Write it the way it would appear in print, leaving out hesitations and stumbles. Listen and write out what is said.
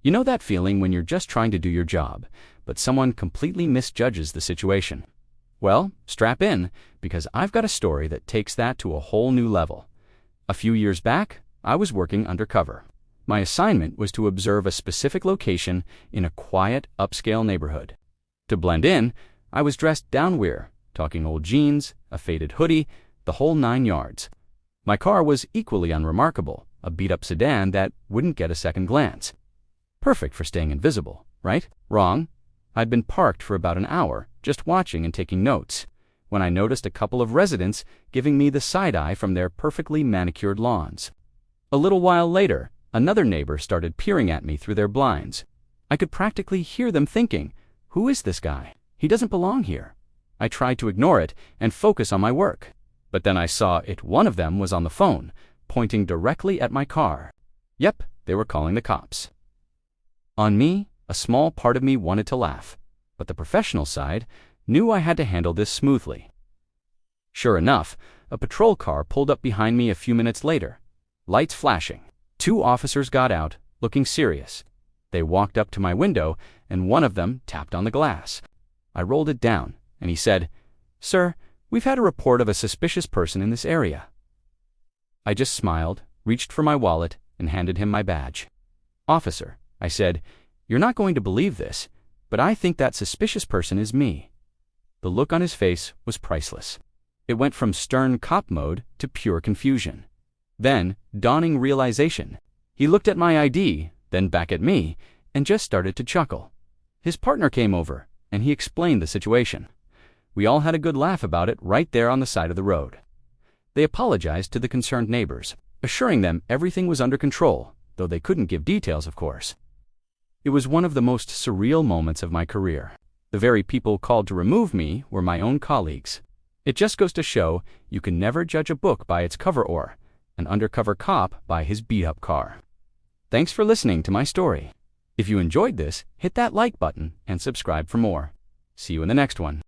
You know that feeling when you're just trying to do your job, but someone completely misjudges the situation? Well, strap in, because I've got a story that takes that to a whole new level. A few years back, I was working undercover. My assignment was to observe a specific location in a quiet, upscale neighborhood. To blend in, I was dressed downwear, talking old jeans, a faded hoodie, the whole 9 yards. My car was equally unremarkable, a beat-up sedan that wouldn't get a second glance. Perfect for staying invisible, right? Wrong. I'd been parked for about an hour, just watching and taking notes, when I noticed a couple of residents giving me the side-eye from their perfectly manicured lawns. A little while later, another neighbor started peering at me through their blinds. I could practically hear them thinking, "Who is this guy? He doesn't belong here." I tried to ignore it and focus on my work. But then I saw one of them was on the phone, pointing directly at my car. Yep, they were calling the cops. On me, a small part of me wanted to laugh, but the professional side knew I had to handle this smoothly. Sure enough, a patrol car pulled up behind me a few minutes later, lights flashing. 2 officers got out, looking serious. They walked up to my window, and one of them tapped on the glass. I rolled it down, and he said, "Sir, we've had a report of a suspicious person in this area." I just smiled, reached for my wallet, and handed him my badge. "Officer," I said, "you're not going to believe this, but I think that suspicious person is me." The look on his face was priceless. It went from stern cop mode to pure confusion. Then, dawning realization. He looked at my ID, then back at me, and just started to chuckle. His partner came over, and he explained the situation. We all had a good laugh about it right there on the side of the road. They apologized to the concerned neighbors, assuring them everything was under control, though they couldn't give details, of course. It was one of the most surreal moments of my career. The very people called to remove me were my own colleagues. It just goes to show you can never judge a book by its cover or an undercover cop by his beat-up car. Thanks for listening to my story. If you enjoyed this, hit that like button and subscribe for more. See you in the next one.